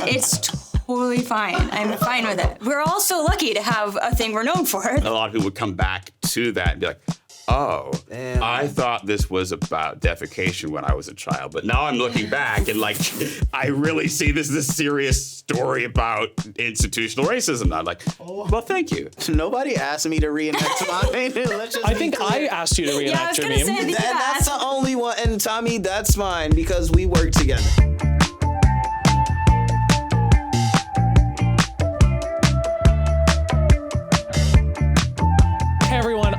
It's totally fine. I'm fine with it. We're all so lucky to have a thing we're known for. A lot of people would come back to that and be like, oh, damn. I thought this was about defecation when I was a child, but now I'm looking back and like, I really see this is a serious story about institutional racism. I'm like, well, thank you. Nobody asked me to reenact mine. I think I asked you to reenact your meme. That's the only one, and Tommy, that's mine because we work together.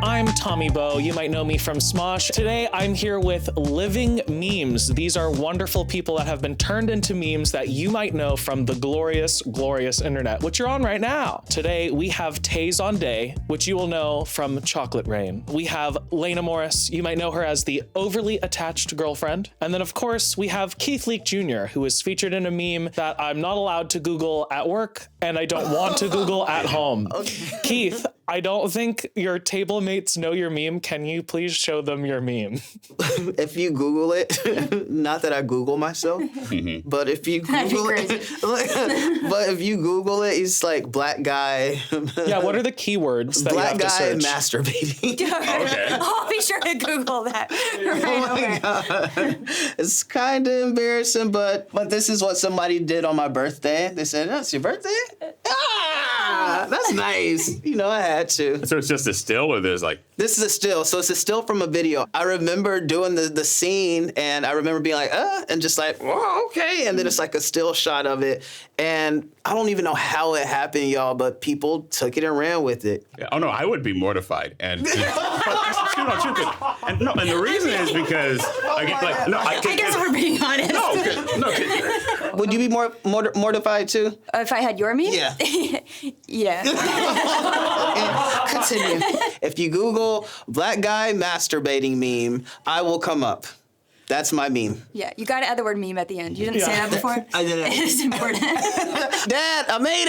I'm Tommy Bo. You might know me from Smosh. Today, I'm here with Living Memes. These are wonderful people that have been turned into memes that you might know from the glorious, glorious internet, which you're on right now. Today, we have Taze on Day, which you will know from Chocolate Rain. We have LAINA Morris. You might know her as the overly attached girlfriend. And then, of course, we have Keith Leak Jr., who is featured in a meme that I'm not allowed to Google at work, and I don't want to Google at home. Okay. Keith, I don't think your table mates know your meme. Can you please show them your meme? If you Google it, not that I Google myself, but if you Google it, but if you Google it, it's like black guy. Yeah, what are the keywords that black you have to search? masturbating. Okay. I'll be sure to Google that. Right, God. It's kind of embarrassing, but this is what somebody did on my birthday. They said, "That's your birthday? Ah, that's nice." You know, I had to. So it's just a still, or there's like... This is a still. So it's a still from a video. I remember doing the scene, and I remember being like, and just like, oh, okay. And then it's like a still shot of it. And I don't even know how it happened, y'all, but people took it and ran with it. Yeah, oh, no, I would be mortified. And, and the reason is because... I guess we're being honest. No. Would you be mortified, too? If I had your meme? Yeah. Yeah. Continue. If you Google black guy masturbating meme, I will come up. That's my meme. Yeah, you got to add the word meme at the end. You didn't say that before? I didn't. It's important. Dad, I made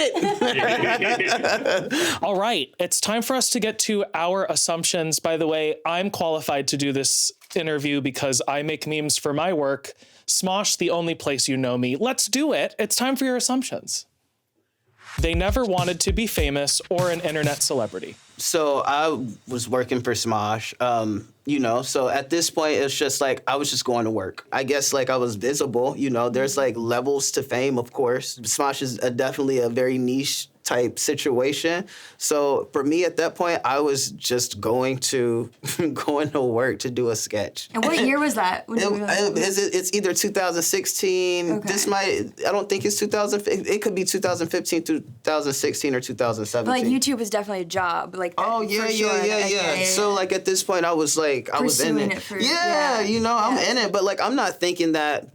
it. All right, it's time for us to get to our assumptions. By the way, I'm qualified to do this interview because I make memes for my work. Smosh, the only place you know me. Let's do it. It's time for your assumptions. They never wanted to be famous or an internet celebrity. So I was working for Smosh, so at this point, it's just like, I was just going to work. I guess like I was visible, there's like levels to fame, of course. Smosh is definitely a very niche type situation. So for me at that point, I was just going to work to do a sketch. And what year was that? It's either 2016. Okay. I don't think it's 2015. It could be 2015, 2016, or 2017. But like YouTube was definitely a job. Like Yeah. So like at this point, I was like, I was in it. I'm in it, but like I'm not thinking that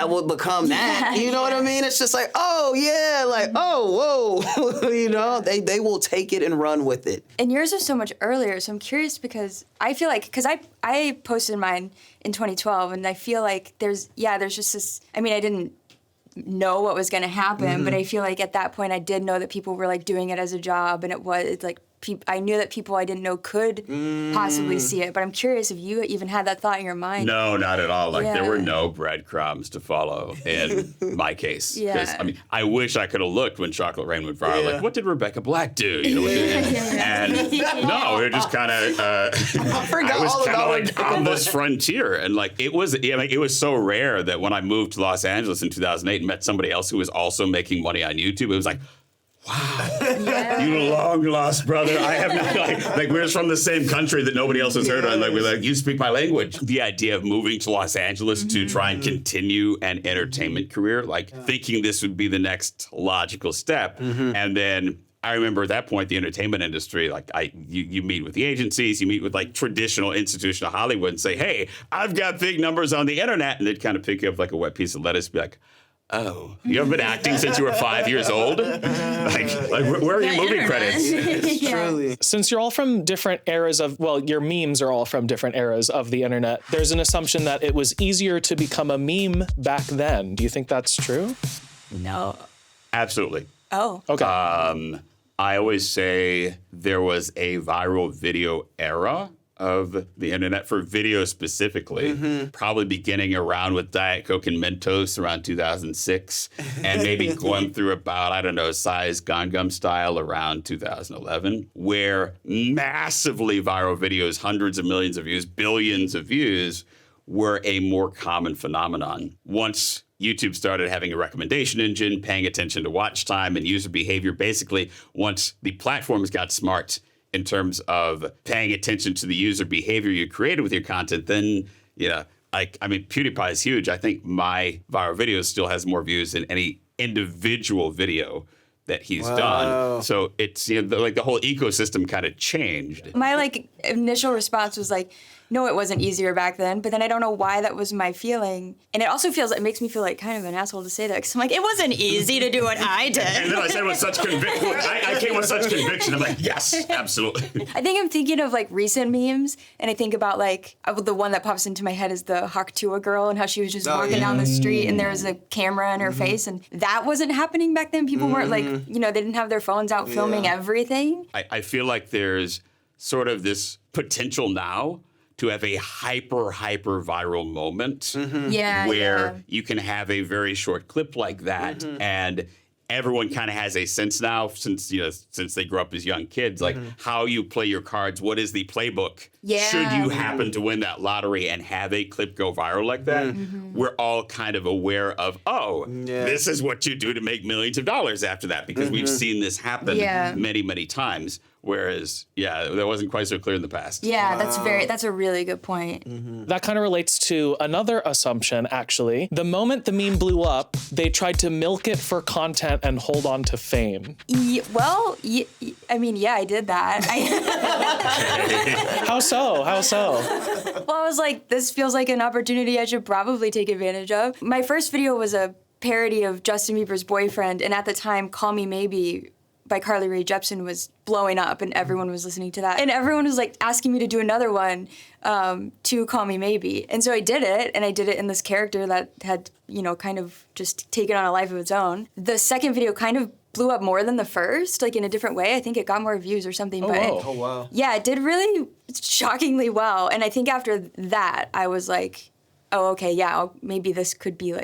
would become that. You know what I mean? It's just like, oh yeah, like whoa, they will take it and run with it. And yours was so much earlier, so I'm curious because I feel like, because I posted mine in 2012, and I feel like there's just this, I mean, I didn't know what was going to happen, but I feel like at that point I did know that people were like doing it as a job, and it's like, I knew that people I didn't know could possibly see it, but I'm curious if you even had that thought in your mind. No, not at all. Like there were no breadcrumbs to follow in my case. Because I mean, I wish I could have looked when Chocolate Rain went viral. Like, what did Rebecca Black do? And no, we were just kind of. I was kind of like on this frontier, and like it was so rare that when I moved to Los Angeles in 2008 and met somebody else who was also making money on YouTube, it was like, wow, you long lost brother. I have not, like we're from the same country that nobody else has heard of. And like, we're like, you speak my language. The idea of moving to Los Angeles to try and continue an entertainment career, like thinking this would be the next logical step. And then I remember at that point, the entertainment industry, like you meet with the agencies, you meet with like traditional institutional Hollywood and say, hey, I've got big numbers on the internet. And they'd kind of pick you up like a wet piece of lettuce, be like, oh, you haven't been acting since you were 5 years old? Like where are your movie credits? Truly. Since you're all from different eras your memes are all from different eras of the internet, there's an assumption that it was easier to become a meme back then. Do you think that's true? No. Absolutely. Oh. Okay. I always say there was a viral video era of the internet for video specifically, probably beginning around with Diet Coke and Mentos around 2006, and maybe going through about, I don't know, Size Gangnam Style around 2011, where massively viral videos, hundreds of millions of views, billions of views, were a more common phenomenon. Once YouTube started having a recommendation engine, paying attention to watch time and user behavior, basically once the platforms got smart in terms of paying attention to the user behavior you created with your content, then, PewDiePie is huge. I think my viral video still has more views than any individual video that he's done. So it's the whole ecosystem kind of changed. My initial response was no, it wasn't easier back then, but then I don't know why that was my feeling. And it also it makes me feel like kind of an asshole to say that, because I'm it wasn't easy to do what I did. And then I said with such conviction, I came with such conviction, I'm yes, absolutely. I think I'm thinking of recent memes, and I think about the one that pops into my head is the Haktua girl and how she was just walking down the street and there was a camera in her face, and that wasn't happening back then. People weren't they didn't have their phones out filming everything. I feel like there's sort of this potential now to have a hyper viral moment where you can have a very short clip like that and everyone kind of has a sense now since they grew up as young kids, how you play your cards, what is the playbook? Should you happen to win that lottery and have a clip go viral like that, we're all kind of aware of, this is what you do to make millions of dollars after that, because we've seen this happen many, many times. Whereas, that wasn't quite so clear in the past. Yeah, that's a really good point. That kind of relates to another assumption, actually. The moment the meme blew up, they tried to milk it for content and hold on to fame. I did that. How so? Well, I was this feels like an opportunity I should probably take advantage of. My first video was a parody of Justin Bieber's Boyfriend, and at the time, Call Me Maybe by Carly Rae Jepsen was blowing up, and everyone was listening to that. And everyone was asking me to do another one to Call Me Maybe. And so I did it, and I did it in this character that had, kind of just taken on a life of its own. The second video kind of blew up more than the first, in a different way. I think it got more views or something. Oh, wow. Yeah, it did really shockingly well. And I think after that, I was oh, okay, maybe this could be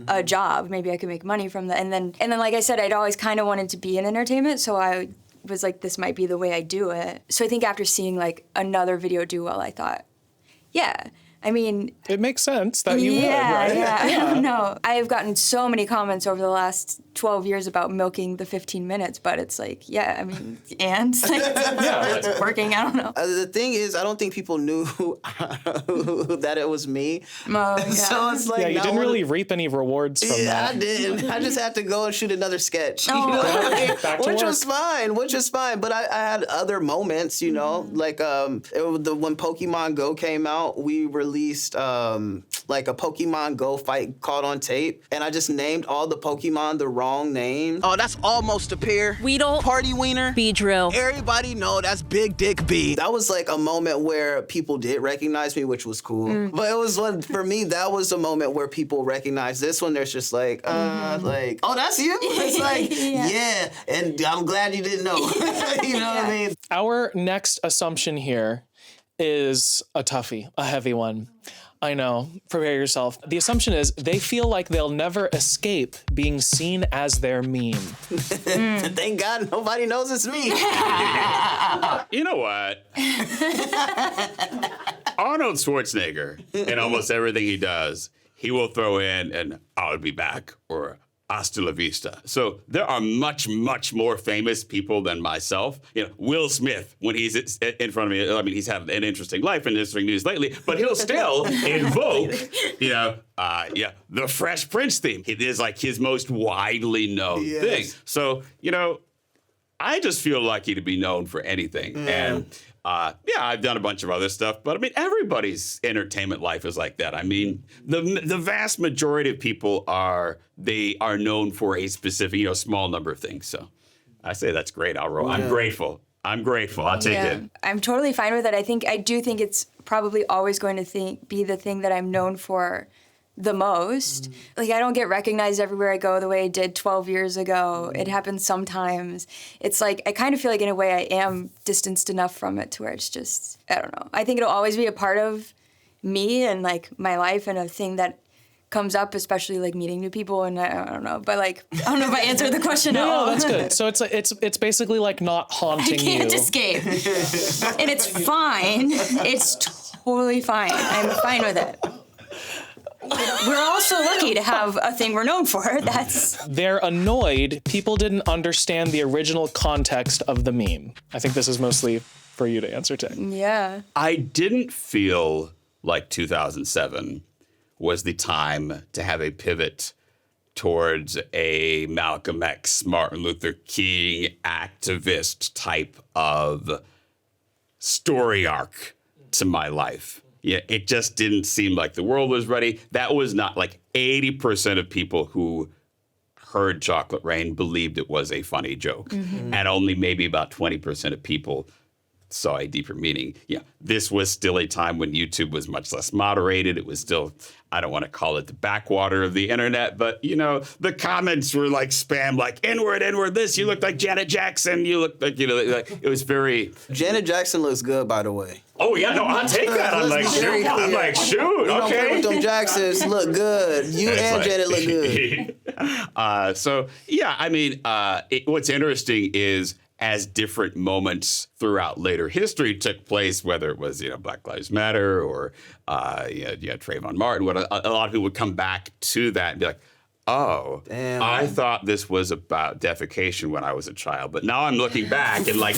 a job. Maybe I could make money from that. And then, like I said, I'd always kind of wanted to be in entertainment, so I was this might be the way I do it. So I think after seeing another video do well, I thought, it makes sense that you would, right? Yeah, I don't know. I have gotten so many comments over the last 12 years about milking the 15 minutes, but it's and? It's working, I don't know. The thing is, I don't think people knew that it was me. Oh, yeah. So it's you didn't really reap any rewards from that. Yeah, I did. I just had to go and shoot another sketch. Which was fine. But I had other moments, when Pokemon Go came out, we released a Pokemon Go fight caught on tape, and I just named all the Pokemon the wrong name. Oh, that's almost a pair. Weedle. Party Wiener. Beedrill. Everybody know that's Big Dick B. That was a moment where people did recognize me, which was cool. But it was for me, that was a moment where people recognized this one. There's just oh, that's you? It's yeah, and I'm glad you didn't know. You know what I mean? Our next assumption here is a toughie, a heavy one. I know, prepare yourself. The assumption is they feel like they'll never escape being seen as their meme. Thank God nobody knows it's me. You know what? Arnold Schwarzenegger, in almost everything he does, he will throw in an "I'll be back" or "Hasta la vista." So there are much, much more famous people than myself. Will Smith, when he's in front of me, he's had an interesting life and interesting news lately, but he'll still invoke, the Fresh Prince theme. It is his most widely known thing. So, I just feel lucky to be known for anything. And I've done a bunch of other stuff, but everybody's entertainment life is like that. The vast majority of people are known for a specific, small number of things. So I say that's great. I'll roll. I'm grateful. I'll take it. I'm totally fine with it. I do think it's probably always going to be the thing that I'm known for the most. Like, I don't get recognized everywhere I go the way I did 12 years ago. It happens sometimes. It's like, I kind of feel like in a way I am distanced enough from it to where it's just, I don't know. I think it'll always be a part of me and like my life and a thing that comes up, especially like meeting new people, and I don't know, but like I don't know if I answered the question at all. No, that's good. So it's basically like not haunting you. I can't escape, and it's fine. It's totally fine. I'm fine with it. We're all so lucky to have a thing we're known for. They're annoyed people didn't understand the original context of the meme. I think this is mostly for you to answer, Ting. Yeah. I didn't feel like 2007 was the time to have a pivot towards a Malcolm X, Martin Luther King activist type of story arc to my life. Yeah, it just didn't seem like the world was ready. That was not like 80% of people who heard Chocolate Rain believed it was a funny joke. And only maybe about 20% of people saw a deeper meaning. Yeah, this was still a time when YouTube was much less moderated. It was still, I don't want to call it the backwater of the internet, but you know, the comments were like spam, like N-word, this, you look like Janet Jackson, you look like, you know, like, it was very... Janet Jackson looks good, by the way. Oh yeah, no, I'll take that. I'm like, shoot, You don't okay. play with them Jacksons, look good. You and like, Janet look good. So yeah, I mean, what's interesting is as different moments throughout later history took place, whether it was, you know, Black Lives Matter or, Trayvon Martin, what a lot of people would come back to that and be like, oh, damn. I thought this was about defecation when I was a child, but now I'm looking back and like,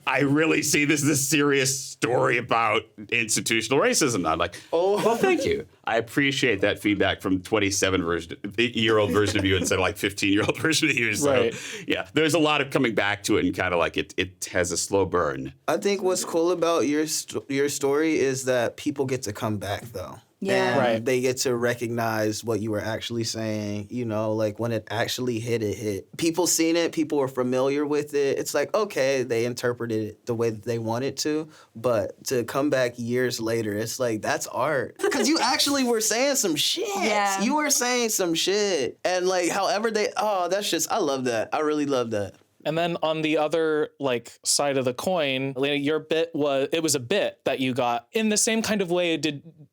I really see this is a serious story about institutional racism. I'm like, oh, well, thank you. I appreciate that feedback from 27-year-old version of you instead of like 15-year-old version of you. So right. Yeah, there's a lot of coming back to it and kind of like it has a slow burn. I think what's cool about your story is that people get to come back though. Yeah. And right. they get to recognize what you were actually saying, you know, like when it actually hit, it hit. People seen it, people were familiar with it. It's like, okay, they interpreted it the way that they wanted to, but to come back years later, it's like, that's art. Because you actually were saying some shit. Yeah. You were saying some shit. And like, however that's just, I love that. I really love that. And then on the other like side of the coin, LAINA, your bit was a bit that you got in the same kind of way.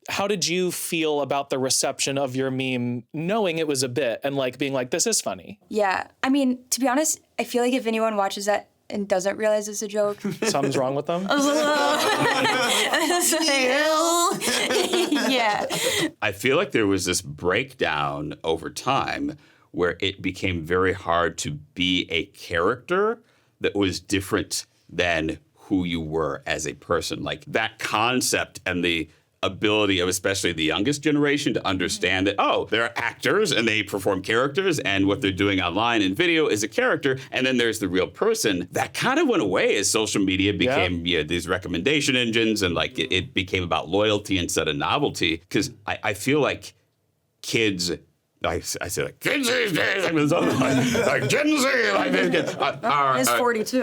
How did you feel about the reception of your meme, knowing it was a bit and like being like, this is funny? Yeah, I mean, to be honest, I feel like if anyone watches that and doesn't realize it's a joke, something's wrong with them. Yeah. I feel like there was this breakdown over time where it became very hard to be a character that was different than who you were as a person. Like that concept and the ability of especially the youngest generation to understand that, oh, they're actors and they perform characters and what they're doing online in video is a character and then there's the real person. That kind of went away as social media became these recommendation engines and like it became about loyalty instead of novelty. Because I feel like kids... I say like kids these days, like Gen Z, like it's 42.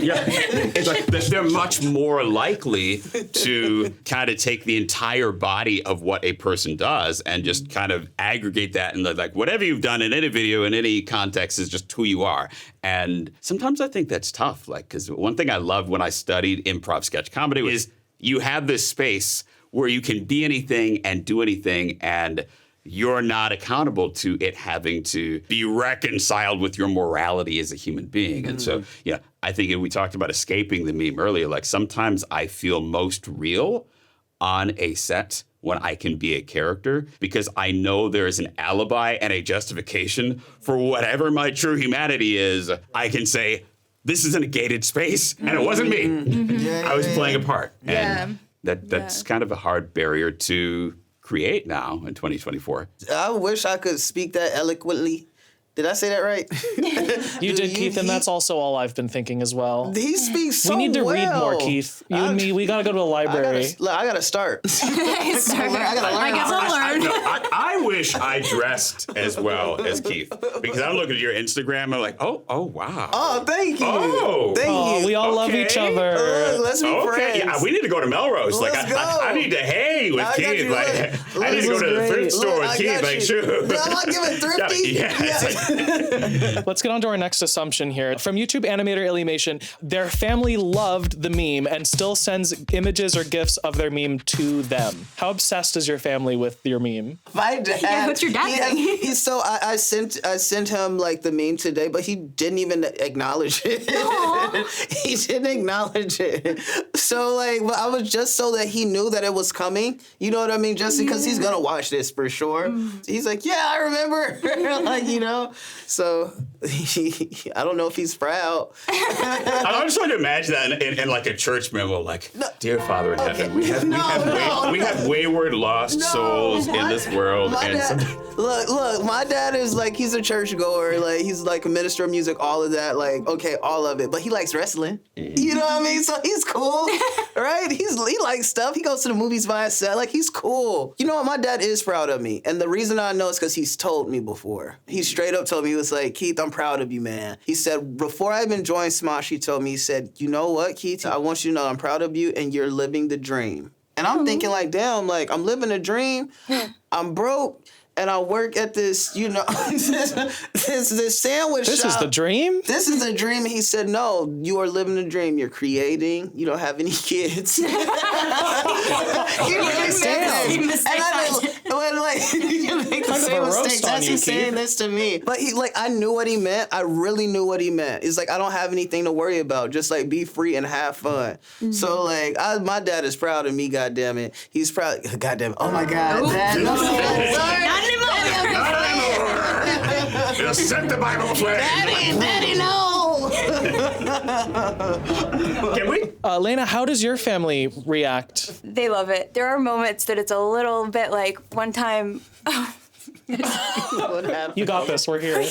Yeah, it's like they're much more likely to kind of take the entire body of what a person does and just kind of aggregate that and like whatever you've done in any video in any context is just who you are. And sometimes I think that's tough, like because one thing I loved when I studied improv sketch comedy is you have this space where you can be anything and do anything and you're not accountable to it having to be reconciled with your morality as a human being. And so, yeah, I think we talked about escaping the meme earlier. Like sometimes I feel most real on a set when I can be a character because I know there is an alibi and a justification for whatever my true humanity is. I can say, this is in a gated space and it wasn't me. I was playing a part. And that's kind of a hard barrier to create now in 2024. I wish I could speak that eloquently. Did I say that right? You did, Keith, and that's also all I've been thinking as well. He speaks so well. We need to read more, Keith. You and me, we gotta go to the library. I gotta start. I gotta learn. I wish I dressed as well as Keith, because I'm looking at your Instagram and I'm like, oh wow. Oh, thank you. Oh, thank you. We all love each other. Let's be friends. Yeah, we need to go to Melrose. Let's go. I need to hang with Keith. I need to go to the thrift store with Keith. Like, sure. Am I giving thrifty? Yeah. Let's get on to our next assumption here. From YouTube animator Illymation, their family loved the meme and still sends images or GIFs of their meme to them. How obsessed is your family with your meme? My dad. Yeah, what's your dad doing? He's so. I sent him like the meme today, but he didn't even acknowledge it. He didn't acknowledge it. So like, well, I was just so that he knew that it was coming. You know what I mean? Just because he's gonna watch this for sure. He's like, yeah, I remember. Like, you know. So I don't know if he's proud. I'm just trying to imagine that in like a church memo, like, dear Father in heaven, we have wayward, lost souls in this world. Look, my dad is like, he's a churchgoer, like he's like a minister of music, all of that, like, okay, all of it. But he likes wrestling. You know what I mean? So he's cool, right? He likes stuff. He goes to the movies by himself. Like, he's cool. You know what? My dad is proud of me. And the reason I know is because he's told me before. He straight up told me, he was like, Keith, I'm proud of you, man. He said, before I even joined Smosh, he told me, he said, you know what, Keith? I want you to know I'm proud of you and you're living the dream. And I'm thinking like, damn, like, I'm living a dream. I'm broke. And I work at this, you know, this sandwich shop. This is the dream? This is the dream. And he said, no, you are living the dream. You're creating. You don't have any kids. And I like, you make the same mistakes. That's he saying this to me. But he, like, I knew what he meant. I really knew what he meant. It's like, I don't have anything to worry about. Just like, be free and have fun. So like, my dad is proud of me, goddammit. He's proud. Goddamn it. Oh my God, Dad. No, sorry. Just set the Bible flame. Daddy, no. Can we? LAINA, how does your family react? They love it. There are moments that it's a little bit like one time. What happened? You got this. We're here.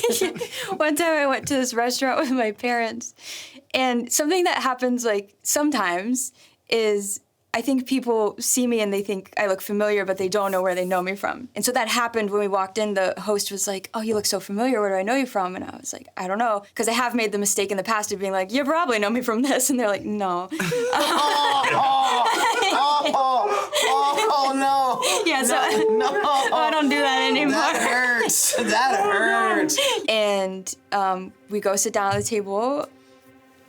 One time I went to this restaurant with my parents, and something that happens like sometimes is I think people see me and they think I look familiar, but they don't know where they know me from. And so that happened when we walked in. The host was like, oh, you look so familiar. Where do I know you from? And I was like, I don't know. Because I have made the mistake in the past of being like, you probably know me from this. And they're like, no. Oh, no. Yeah, so No. I don't do that anymore. That hurts. And we go sit down at the table.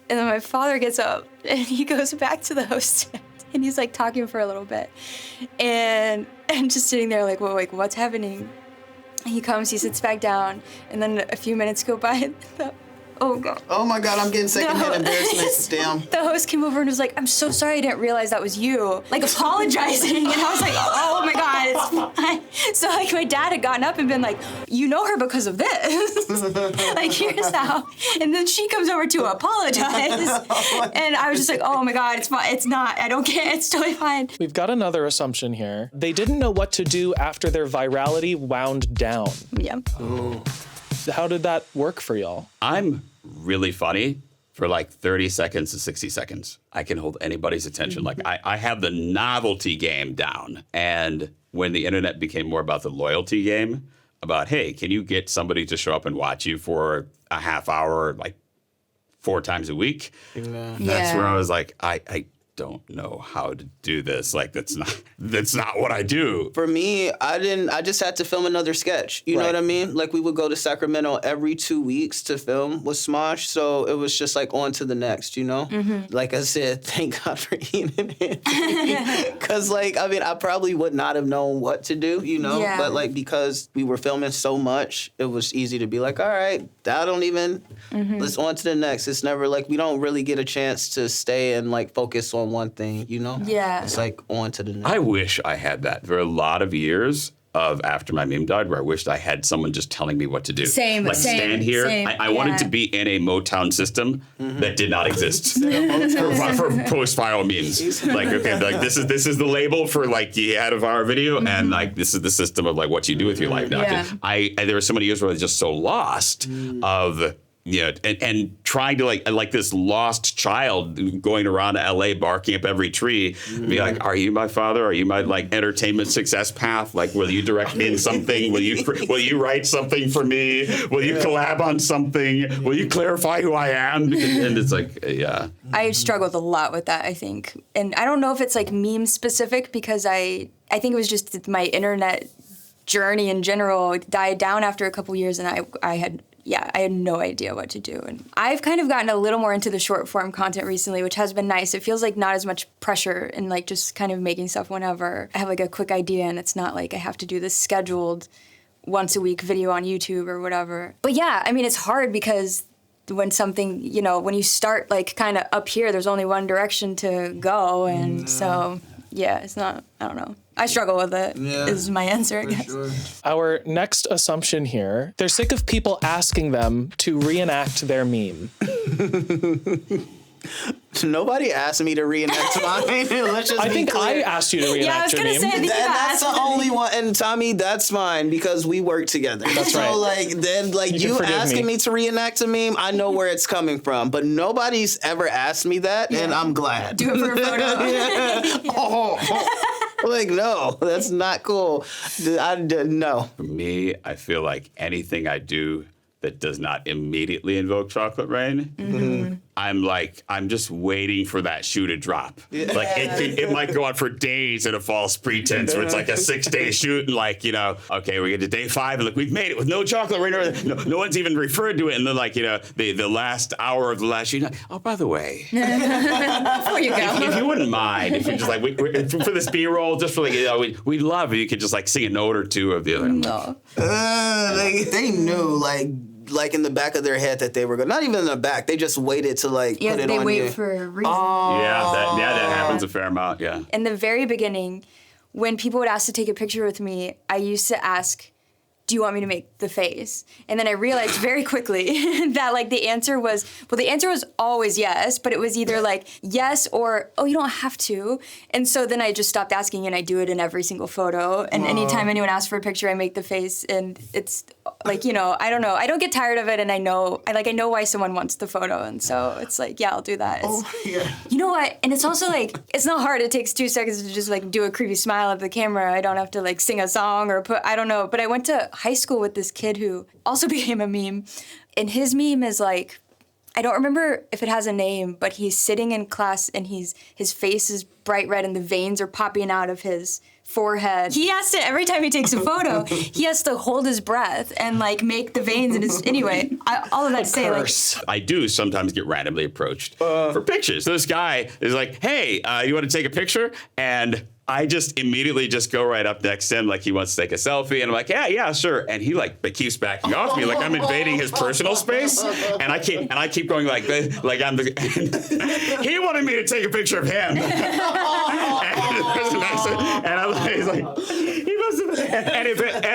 And then my father gets up and he goes back to the host. And he's like talking for a little bit, and I'm just sitting there like, well, like what's happening? And he comes, he sits back down, and then a few minutes go by. Oh God! Oh my God! I'm getting secondhand embarrassment. Damn. The host came over and was like, "I'm so sorry, I didn't realize that was you." Like apologizing, and I was like, "Oh my God, it's fine." So like my dad had gotten up and been like, "You know her because of this." Like here's how. And then she comes over to apologize, and I was just like, "Oh my God, it's fine. It's not. I don't care. It's totally fine." We've got another assumption here. They didn't know what to do after their virality wound down. Yeah. Ooh. How did that work for y'all? I'm really funny for like 30 seconds to 60 seconds. I can hold anybody's attention. Like I have the novelty game down. And when the internet became more about the loyalty game, about, hey, can you get somebody to show up and watch you for a half hour, like 4 times a week? Yeah. That's where I was like, I don't know how to do this. Like that's not what I do. For me, I just had to film another sketch. You know what I mean? Like we would go to Sacramento every 2 weeks to film with Smosh. So it was just like on to the next, you know? Mm-hmm. Like I said, thank God for Ian and because like, I mean, I probably would not have known what to do, you know? Yeah. But like, because we were filming so much, it was easy to be like, all right, I don't even, let's on to the next. It's never like, we don't really get a chance to stay and like focus on one thing, you know? Yeah. It's like on to the next. I wish I had that. There were a lot of years of after my meme died where I wished I had someone just telling me what to do. Same. Stand here. Same. I wanted to be in a Motown system that did not exist for post-viral memes. Like, okay, like this is the label for like you had a viral video, and like this is the system of like what you do with your life now. Yeah. There were so many years where I was just so lost of Yeah, and trying to like this lost child going around LA barking up every tree, be like, "Are you my father? Are you my like entertainment success path? Like, will you direct me in something? Will you write something for me? Will you collab on something? Will you clarify who I am?" And it's like, yeah. I struggled a lot with that, I think, and I don't know if it's like meme specific because I think it was just my internet journey in general died down after a couple years, and I had no idea what to do. And I've kind of gotten a little more into the short form content recently, which has been nice. It feels like not as much pressure and like just kind of making stuff whenever I have like a quick idea, and it's not like I have to do this scheduled once a week video on YouTube or whatever. But yeah, I mean, it's hard because when something, you know, when you start like kind of up here, there's only one direction to go. And so, yeah, it's not, I don't know. I struggle with it, is my answer, I guess. Sure. Our next assumption here, they're sick of people asking them to reenact their meme. Nobody asked me to reenact mine. Let's just I think clear. I asked you to reenact Yeah, I was your gonna meme. say, I think And that's the only one. And Tommy, that's mine because we work together. That's so, right. like, then, like, You you can forgive asking me. me to reenact a meme, I know where it's coming from. But nobody's ever asked me that, and I'm glad. Do it for a photo. Like, no, that's not cool. No. For me, I feel like anything I do that does not immediately invoke Chocolate Rain, I'm just waiting for that shoe to drop. Like it might go on for days at a false pretense where it's like a 6-day shoot and like, you know, okay, we get to day 5 and like we've made it with no chocolate rain. No one's even referred to it. And then like, you know, the last hour of the last shoot, like, oh, by the way, Before you go. if you wouldn't mind, if you just like, for this B-roll, just for like, you know, we'd love if you could just like sing a note or two of the other. No. Like, they knew, like in the back of their head that they were going. Not even in the back. They just waited to like Yeah, put it they on wait you. for a reason. That happens a fair amount, yeah. In the very beginning, when people would ask to take a picture with me, I used to ask, do you want me to make the face? And then I realized very quickly that like the answer was always yes, but it was either like yes or, oh, you don't have to. And so then I just stopped asking and I do it in every single photo. And anytime anyone asks for a picture, I make the face, and it's like, you know, I don't know. I don't get tired of it, and I know why someone wants the photo. And so it's like, yeah, I'll do that. You know what? And it's also like, it's not hard. It takes 2 seconds to just like do a creepy smile at the camera. I don't have to like sing a song or I don't know. But I went to high school with this kid who also became a meme. And his meme is like, I don't remember if it has a name, but he's sitting in class and his face is bright red and the veins are popping out of his forehead. He has to, every time he takes a photo, he has to hold his breath and like make the veins in his, anyway, all of that to say like. I do sometimes get randomly approached for pictures. So this guy is like, hey, you want to take a picture? And I just immediately just go right up next to him like he wants to take a selfie, and I'm like, yeah, sure. And he like keeps backing off me like I'm invading his personal space, and I keep going like I'm the. He wanted me to take a picture of him, and I'm like, he's like, he must have. And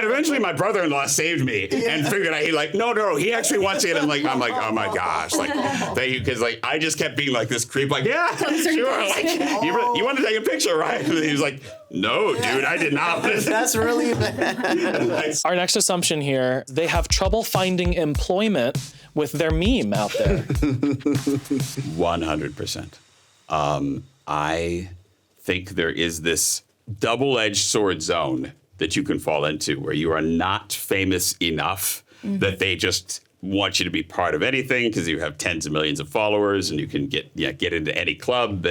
eventually my brother-in-law saved me and figured out he like no, he actually wants it. I'm like, oh my gosh, like thank you, because like I just kept being like this creep, like yeah, sure, like you want to take a picture, right? And he was like, no, dude, I did not. That's really bad. Our next assumption here, they have trouble finding employment with their meme out there. 100%. I think there is this double-edged sword zone that you can fall into where you are not famous enough that they just want you to be part of anything because you have tens of millions of followers and you can get into any club,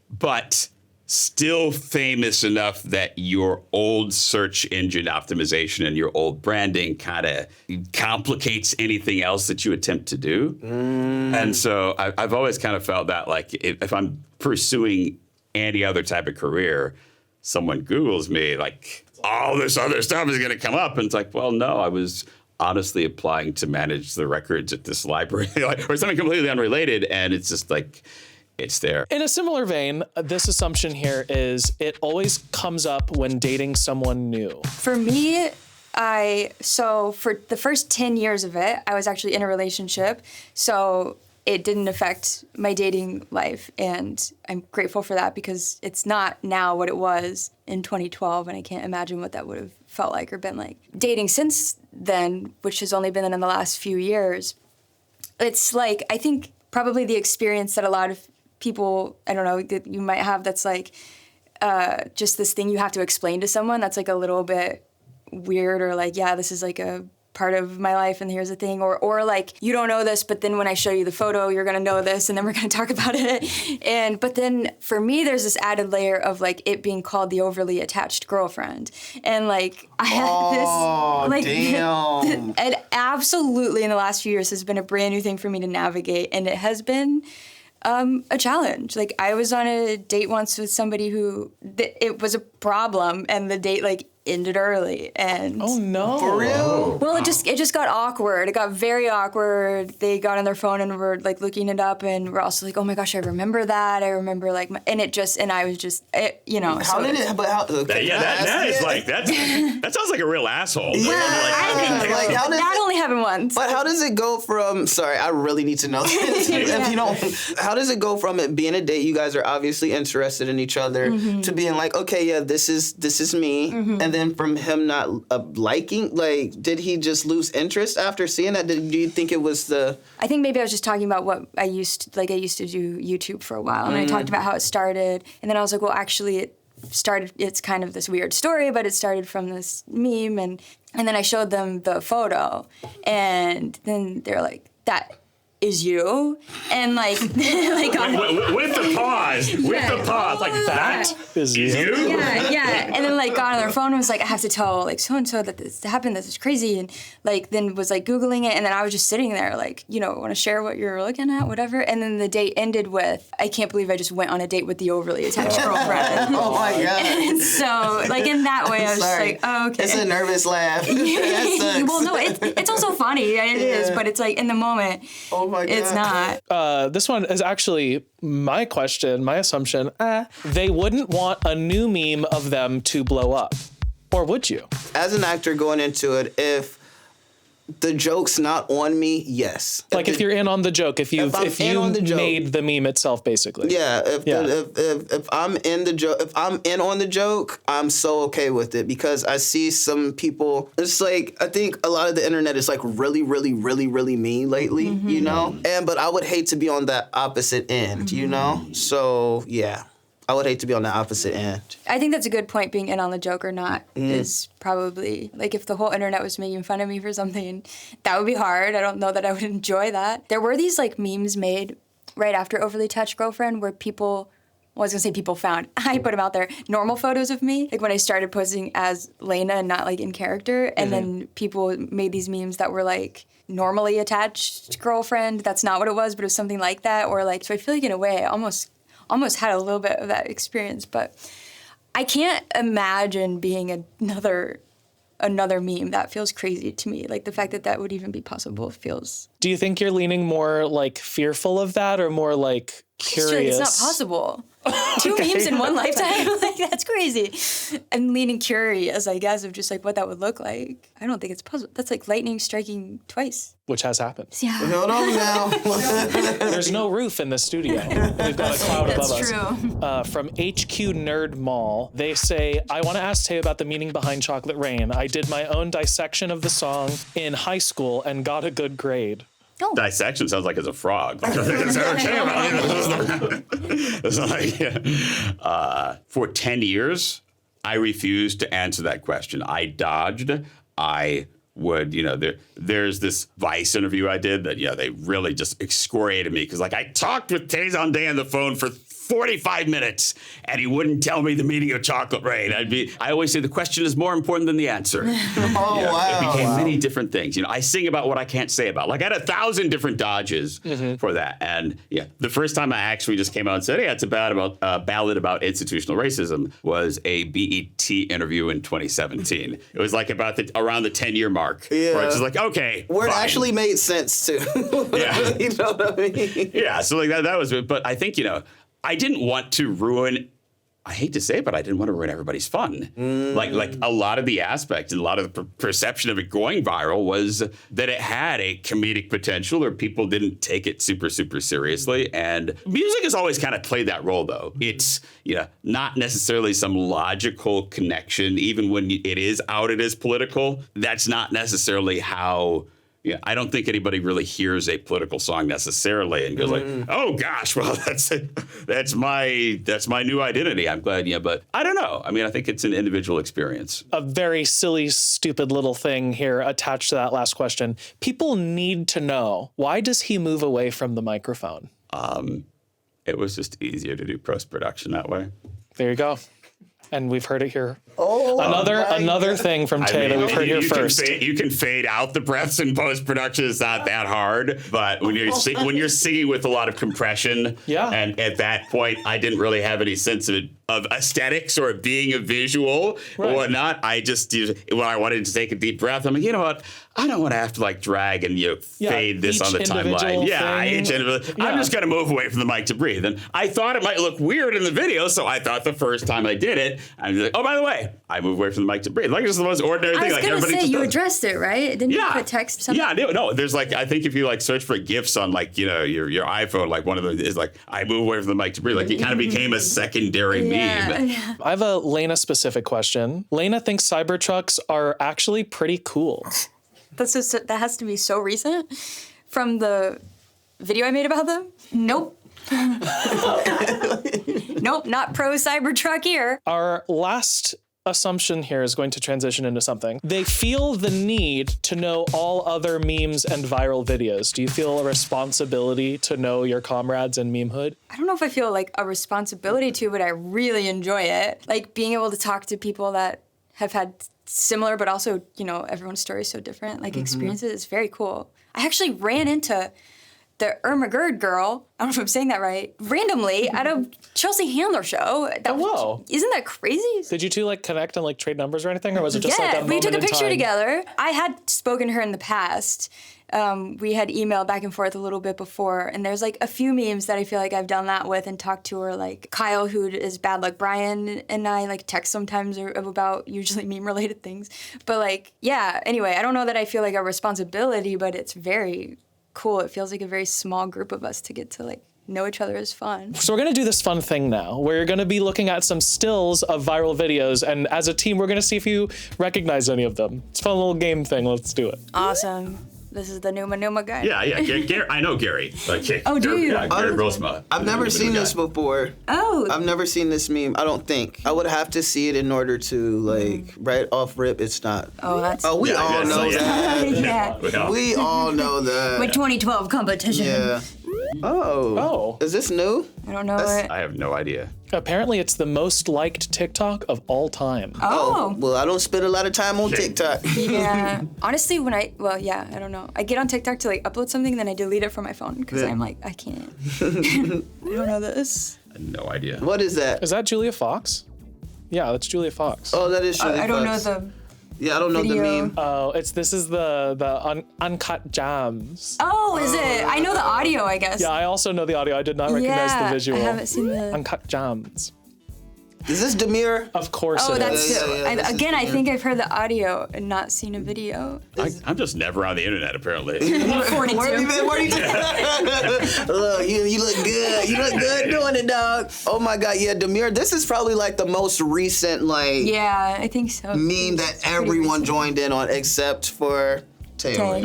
but still famous enough that your old search engine optimization and your old branding kind of complicates anything else that you attempt to do. And so I've always kind of felt that like if I'm pursuing any other type of career, someone Googles me, like all this other stuff is going to come up. And it's like, well, no, I was honestly applying to manage the records at this library or something completely unrelated. And it's just like, it's there. In a similar vein, this assumption here is it always comes up when dating someone new. For me, for the first 10 years of it, I was actually in a relationship. So it didn't affect my dating life. And I'm grateful for that because it's not now what it was in 2012. And I can't imagine what that would have felt like or been like. Dating since then, which has only been in the last few years, it's like, I think probably the experience that a lot of people, I don't know, that you might have that's like just this thing you have to explain to someone that's like a little bit weird, or like, yeah, this is like a part of my life and here's the thing, or like, you don't know this, but then when I show you the photo, you're gonna know this, and then we're gonna talk about it. But then for me, there's this added layer of like it being called the overly attached girlfriend. And like, I had this, like, damn. and absolutely in the last few years has been a brand new thing for me to navigate, and it has been a challenge. Like, I was on a date once with somebody who, it was a problem, and the date like ended early, and Oh no. For real? well, it just got awkward. It got very awkward. They got on their phone and were like looking it up, and we're also like, oh my gosh, I remember that. I remember like, and I was just, you know. How did it? But how? Okay, That is like that sounds like a real asshole. Yeah, I think like, how does that it, only happened once. But how does it go from? Sorry, I really need to know this. If you don't, how does it go from it being a date? You guys are obviously interested in each other, to being like, okay, yeah, this is me, and then from him not liking, like, did he just lose interest after seeing that? Do you think it was the? I think maybe I was just talking about what I used to do YouTube for a while, and I talked about how it started, and then I was like, well, actually, it's kind of this weird story, but it started from this meme, and then I showed them the photo, and then they're like, that is you, and like with the pause, like that Is you? yeah, and then like got on their phone and was like, I have to tell like so and so that this happened. This is crazy, and like then was like Googling it, and then I was just sitting there like, you know, want to share what you're looking at, whatever. And then the date ended with, I can't believe I just went on a date with the overly attached girlfriend. Oh my god! And so like in that way, I was just like, oh, okay. It's a nervous laugh. That sucks. Well, no, it's also funny. It is, but it's like in the moment, Oh my god! it's not. This one is actually my question, my assumption. They wouldn't want a new meme of them to blow up. Or would you? As an actor going into it, if the joke's not on me, yes. Like if you're in on the joke, if you joke. made the meme itself, basically. Yeah, if I'm in the joke, if I'm in on the joke, I'm so okay with it, because I see some people. It's like, I think a lot of the internet is like really, really, really, really mean lately, you know. But I would hate to be on that opposite end, you know. So yeah. I would hate to be on the opposite end. I think that's a good point. Being in on the joke or not is probably, like, if the whole internet was making fun of me for something, that would be hard. I don't know that I would enjoy that. There were these like memes made right after Overly Attached Girlfriend where people, well, I was gonna say people found, I put them out there, normal photos of me, like when I started posing as LAINA and not like in character, and then people made these memes that were like, normally attached girlfriend, that's not what it was, but it was something like that, or like, so I feel like in a way I almost had a little bit of that experience, but I can't imagine being another meme. That feels crazy to me. Like the fact that would even be possible feels. Do you think you're leaning more like fearful of that, or more like curious? It's not possible. Two memes in one lifetime? Like, that's crazy. I'm leaning curious, I guess, of just like what that would look like. I don't think it's possible. That's like lightning striking twice. Which has happened. Yeah. Hold on now. There's no roof in the studio. We've got a cloud above us. That's true. From HQ Nerd Mall, they say, I want to ask Tay about the meaning behind Chocolate Rain. I did my own dissection of the song in high school and got a good grade. Oh. Dissection sounds like it's a frog. It's like, for 10 years, I refused to answer that question. I dodged. I would, there's this Vice interview I did that, they really just excoriated me because, like, I talked with Tay on Day on the phone for 45 minutes and he wouldn't tell me the meaning of Chocolate Rain. I always say the question is more important than the answer. Wow. It became many different things. I sing about what I can't say about. Like, I had 1,000 different dodges for that. And the first time I actually just came out and said, hey, it's a ballad about institutional racism was a BET interview in 2017. It was like about around the 10-year mark. Yeah. Where it's just like, okay, where fine. it actually made sense too. Yeah. You know what I mean? Yeah. So like that was it. But I think, I didn't want to ruin, I hate to say it, but I didn't want to ruin everybody's fun. Like a lot of the aspect and a lot of the perception of it going viral was that it had a comedic potential, or people didn't take it super, super seriously. And music has always kind of played that role, though. It's, not necessarily some logical connection, even when it is outed as political. That's not necessarily how Yeah, I don't think anybody really hears a political song necessarily and goes like, "Oh gosh, well that's my new identity." I'm glad, but I don't know. I mean, I think it's an individual experience. A very silly, stupid little thing here attached to that last question. People need to know, why does he move away from the microphone? It was just easier to do post-production that way. There you go. And we've heard it here. Another thing from Tay that we've heard here first. You can fade out the breaths in post-production. It's not that hard. But when you're singing with a lot of compression, and at that point, I didn't really have any sense of aesthetics or being a visual or whatnot. I just, when I wanted to take a deep breath, I'm like, you know what? I don't want to have to like drag and fade this on the timeline. I'm just going to move away from the mic to breathe. And I thought it might look weird in the video, so I thought the first time I did it, I was like, oh, by the way, I moved away from the mic to breathe. Like, it's the most ordinary thing. I was going to say, you addressed it, right? Didn't you put text or something? Yeah, no, there's like, I think if you like search for GIFs on like, your iPhone, like one of them is like, I move away from the mic to breathe. Like, it kind of became a secondary meme. Yeah. I have a LAINA specific question. LAINA thinks Cybertrucks are actually pretty cool. That has to be so recent from the video I made about them. Nope. Nope, not pro Cybertruck here. Our last assumption here is going to transition into something. They feel the need to know all other memes and viral videos. Do you feel a responsibility to know your comrades in memehood? I don't know if I feel like a responsibility to, but I really enjoy it. Like being able to talk to people that have had similar, but also, everyone's story is so different. Like experiences, it's very cool. I actually ran into the Irma Gerd girl, I don't know if I'm saying that right, randomly at a Chelsea Handler show. Whoa. Isn't that crazy? Did you two like connect and like trade numbers or anything? Or was it just like a moment we took a picture in time? together. I had spoken to her in the past. We had emailed back and forth a little bit before, and there's like a few memes that I feel like I've done that with and talked to her, like Kyle, who is Bad Luck Brian, and I like text sometimes about usually meme-related things. But like, anyway, I don't know that I feel like a responsibility, but it's very cool. It feels like a very small group of us to get to like know each other is fun. So we're gonna do this fun thing now. We're gonna be looking at some stills of viral videos, and as a team, we're gonna see if you recognize any of them. It's a fun little game thing. Let's do it. Awesome. This is the Numa guy. Yeah. Gary, I know Gary. Oh, do you? Yeah, Gary Rosema. I've never seen this before. Oh. I've never seen this meme, I don't think. I would have to see it in order to, like, right off rip, it's not. Oh, that's... Oh, we all know that. Yeah. We all know that. With 2012 competition. Yeah. Oh. Is this new? I don't know it. I have no idea. Apparently, it's the most liked TikTok of all time. Oh. Well, I don't spend a lot of time on TikTok. Yeah. Honestly, I don't know. I get on TikTok to like upload something, then I delete it from my phone because I'm like, I can't. I don't know this. I have no idea. What is that? Is that Julia Fox? Yeah, that's Julia Fox. Oh, that is Julia Fox. I don't know the... Yeah, I don't know the meme. Oh, this is the uncut jams. Oh, is it? I know the audio, I guess. Yeah, I also know the audio. I did not recognize the visual. I haven't seen the... Uncut jams. Is this Demir? Of course it is. I think I've heard the audio and not seen a video. I'm just never on the internet, apparently. 42. Where have you been? Look, you look good. You look good doing it, dog. Oh my God, yeah, Demir, this is probably like the most recent, like... Yeah, I think so. ...meme that everyone joined in on except for... Taylor.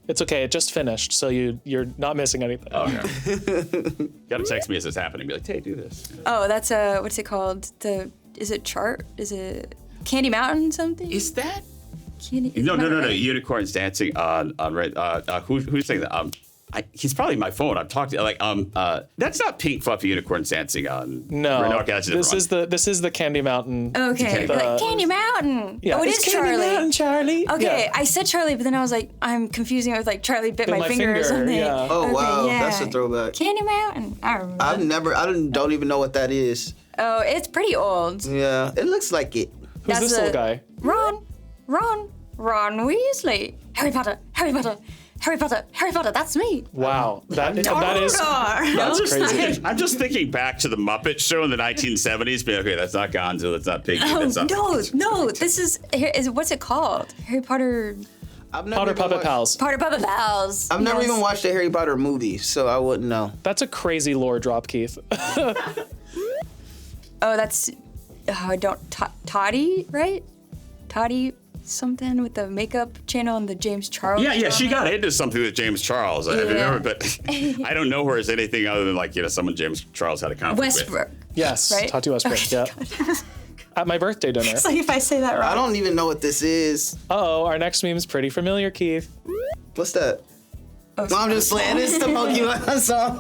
It's okay. It just finished, so you're not missing anything. Oh, okay. Gotta text me as it's happening. Be like, hey, do this. Oh, that's what's it called? Is it chart? Is it Candy Mountain something? Is that? Candy? No. Unicorns dancing on red. Who's saying that? He's probably my phone. I've talked to like that's not pink fluffy unicorns dancing on. No, this is the Candy Mountain. Okay, Candy Mountain. Yeah, oh, it is Candy Charlie. Mountain, Charlie. Okay, yeah. I said Charlie, but then I was like, I'm confusing it with like Charlie bit my finger or something. Yeah. Oh okay, wow, yeah. that's a throwback. Candy Mountain. I remember. I don't even know what that is. Oh, it's pretty old. Yeah, it looks like it. Who's this little guy? Ron Weasley. Harry Potter. That's me. Wow, that is That's crazy. I'm just thinking back to the Muppet Show in the 1970s. Being okay, that's not Gonzo. That's not Piggy. Oh, that's not... no. This is what's it called? Harry Potter. Potter Puppet Pals. Potter Puppet Pals. I've never even watched a Harry Potter movie, so I wouldn't know. That's a crazy lore drop, Keith. Oh, that's Toddy, right? Toddy something with the makeup channel and the James Charles. Yeah, drama. she got into something with James Charles. I remember, but I don't know her as anything other than like, someone James Charles had a conflict Westbrook. with. Yes, Right? Tati Westbrook, yeah. At my birthday dinner. It's like if I say that wrong. I don't even know what this is. Uh-oh, our next meme is pretty familiar, Keith. What's that? Oh, No, I'm just playing. It's the Pokemon song.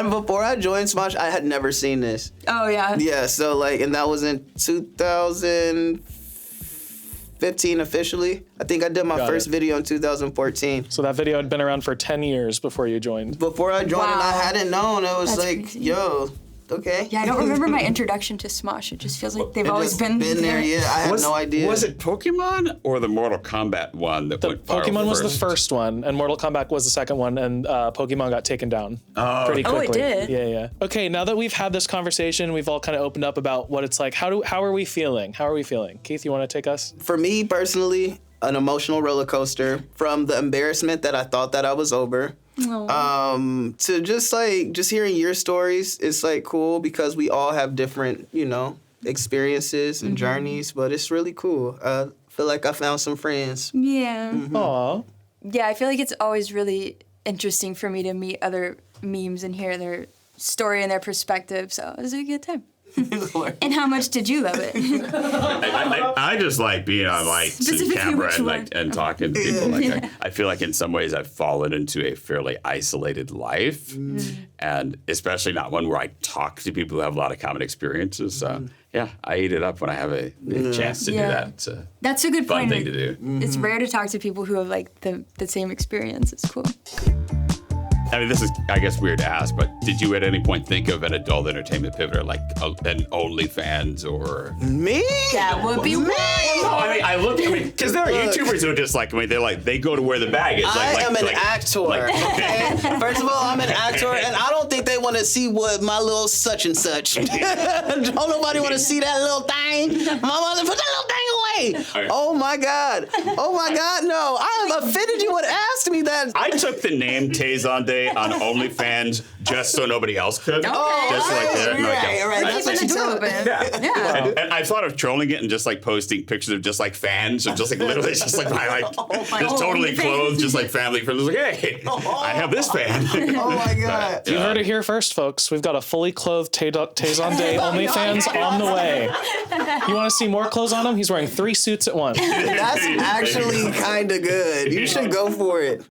Before I joined Smosh, I had never seen this. Oh, yeah. Yeah, so like, and that was in 2015 officially. I think I did my Got first it. video in 2014. So that video had been around for 10 years before you joined. Before I joined, Wow. I hadn't known. It was That's like, crazy. yo, okay. Yeah, I don't remember my introduction to Smosh. It just feels like they've It always just been there. Yeah, I had no idea. Was it Pokemon or the Mortal Kombat one that The went viral Pokemon was the first? first one, and Mortal Kombat was the second one, and Pokemon got taken down pretty Oh, quickly. it did? Yeah. Okay, now that we've had this conversation, we've all kind of opened up about what it's like. How are we feeling? Keith, you want to take us? For me personally, an emotional roller coaster from the embarrassment that I thought that I was over. To just hearing your stories, it's like cool because we all have different, experiences and journeys, but it's really cool. I feel like I found some friends. Yeah. Aw. Yeah, I feel like it's always really interesting for me to meet other memes and hear their story and their perspective. So it was a good time. And how much did you love it? I just like being on lights and Specifically camera which and, one? and talking to people. I feel like in some ways I've fallen into a fairly isolated life, and especially not one where I talk to people who have a lot of common experiences. So yeah, I eat it up when I have a chance to do that. It's a That's a good fun point. thing to do. It's rare to talk to people who have like the same experience. It's cool. I mean, this is, I guess, weird to ask, but did you at any point think of an adult entertainment pivoter like an OnlyFans or? Me? That would be Me? No, I look, because there are YouTubers who are just like, they go to where the bag is. I am an actor, okay? First of all, I'm an actor, and I don't think they want to see what my little such and such. Don't nobody want to see that little thing. Mama, put that little thing away. Okay. Oh my God, no. I have offended you and asked me that. I took the name Tazon Day on OnlyFans just so nobody else could. Oh, just like that. right. That's what Keeping you the door tell open. Yeah. Yeah. And I thought of trolling it and just like posting pictures of just like fans or just like literally just like my just totally clothed, just like family friends. Like, hey, I have this fan. Oh my God. You heard it here first, folks. We've got a fully clothed Tazon Day OnlyFans on the way. You want to see more clothes on him? He's wearing 3 suits at once. That's actually kind of good. You should go for it.